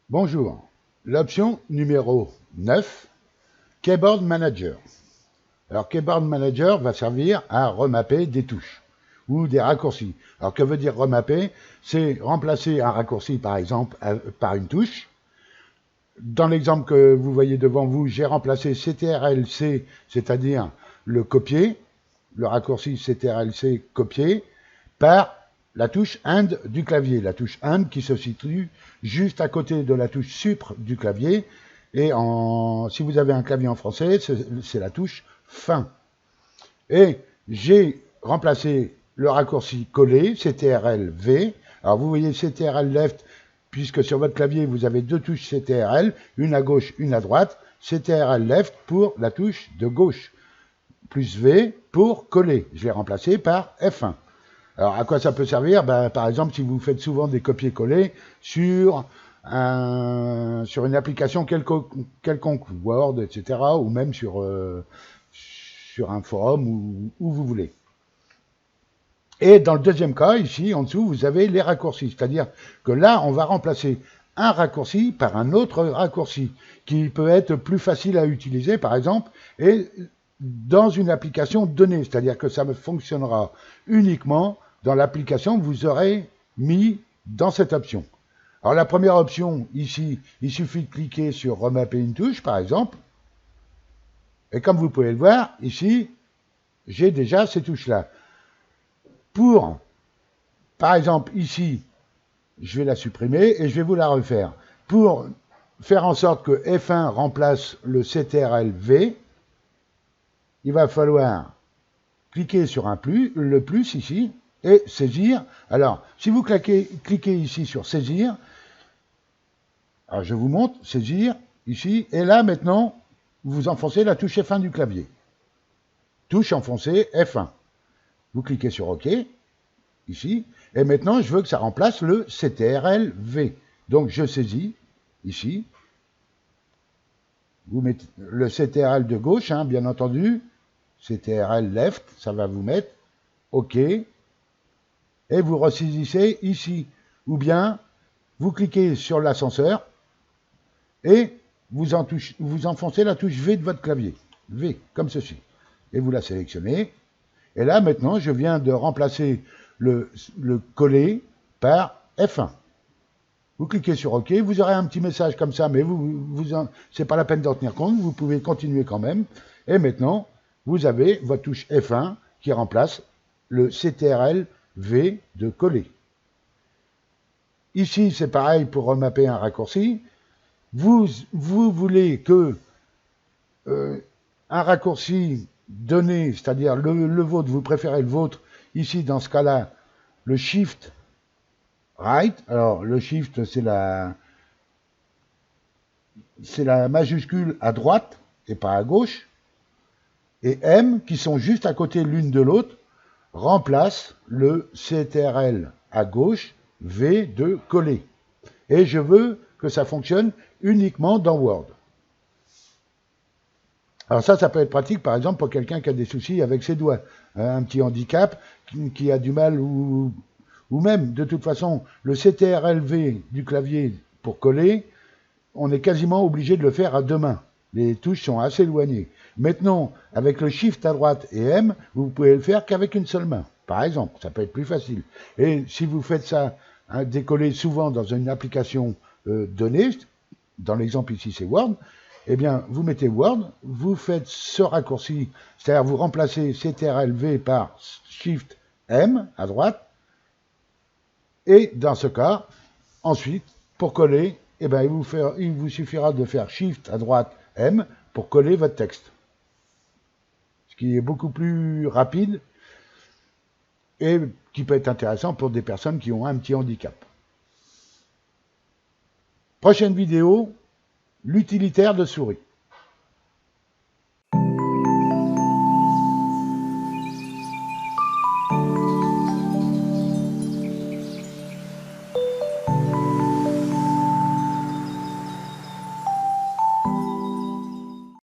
Bonjour. L'option numéro 9, Keyboard Manager. Alors, Keyboard Manager va servir à remapper des touches ou des raccourcis. Alors, que veut dire remapper? C'est remplacer un raccourci, par exemple, par une touche. Dans l'exemple que vous voyez devant vous, j'ai remplacé CTRL-C, c'est-à-dire le copier, le raccourci CTRL-C copier, par la touche AND du clavier, la touche AND qui se situe juste à côté de la touche Supre du clavier. Et si vous avez un clavier en français, c'est la touche fin. Et j'ai remplacé le raccourci coller, CTRL-V. Alors vous voyez CTRL-Left, puisque sur votre clavier vous avez deux touches CTRL, une à gauche, une à droite. CTRL-Left pour la touche de gauche, plus V pour coller. Je l'ai remplacé par F1. Alors, à quoi ça peut servir? Par exemple, si vous faites souvent des copier-coller sur une application quelconque, Word, etc., ou même sur un forum où vous voulez. Et dans le deuxième cas, ici, en dessous, vous avez les raccourcis. C'est-à-dire que là, on va remplacer un raccourci par un autre raccourci qui peut être plus facile à utiliser, par exemple, et dans une application donnée. C'est-à-dire que ça fonctionnera uniquement dans l'application que vous aurez mis dans cette option. Alors la première option, ici, il suffit de cliquer sur remapper une touche, par exemple. Et comme vous pouvez le voir, ici, j'ai déjà ces touches-là. Par exemple, ici, je vais la supprimer et je vais vous la refaire. Pour faire en sorte que F1 remplace le CTRL-V, il va falloir cliquer sur le plus ici, et saisir. Alors, si vous cliquez ici sur saisir, alors je vous montre, saisir, ici, et là maintenant, vous enfoncez la touche F1 du clavier. Touche enfoncée F1. Vous cliquez sur OK, ici, et maintenant je veux que ça remplace le CTRL-V. Donc je saisis, ici, vous mettez le CTRL de gauche, hein, bien entendu, CTRL left, ça va vous mettre OK, et vous ressaisissez ici. Ou bien, vous cliquez sur l'ascenseur et vous enfoncez la touche V de votre clavier. V, comme ceci. Et vous la sélectionnez. Et là, maintenant, je viens de remplacer le coller par F1. Vous cliquez sur OK, vous aurez un petit message comme ça, mais c'est pas la peine d'en tenir compte, vous pouvez continuer quand même. Et maintenant, vous avez votre touche F1 qui remplace le CTRL V de coller. Ici, c'est pareil pour remapper un raccourci. Vous voulez que un raccourci donné, c'est-à-dire le vôtre, vous préférez le vôtre, ici dans ce cas-là, le Shift Right. Alors, le Shift, c'est la majuscule à droite et pas à gauche. Et M, qui sont juste à côté l'une de l'autre, remplace le CTRL à gauche, V de coller. Et je veux que ça fonctionne uniquement dans Word. Alors ça peut être pratique, par exemple, pour quelqu'un qui a des soucis avec ses doigts, un petit handicap, qui a du mal, ou même, de toute façon, le CTRL-V du clavier pour coller, on est quasiment obligé de le faire à deux mains. Les touches sont assez éloignées. Maintenant, avec le Shift à droite et M, vous pouvez le faire qu'avec une seule main. Par exemple, ça peut être plus facile. Et si vous faites ça, hein, décoller souvent dans une application donnée, dans l'exemple ici c'est Word, eh bien, vous mettez Word, vous faites ce raccourci, c'est-à-dire vous remplacez CTRL-V par Shift M à droite, et dans ce cas, ensuite, pour coller, eh bien, il vous suffira de faire Shift à droite M pour coller votre texte. Ce qui est beaucoup plus rapide et qui peut être intéressant pour des personnes qui ont un petit handicap. Prochaine vidéo, l'utilitaire de souris.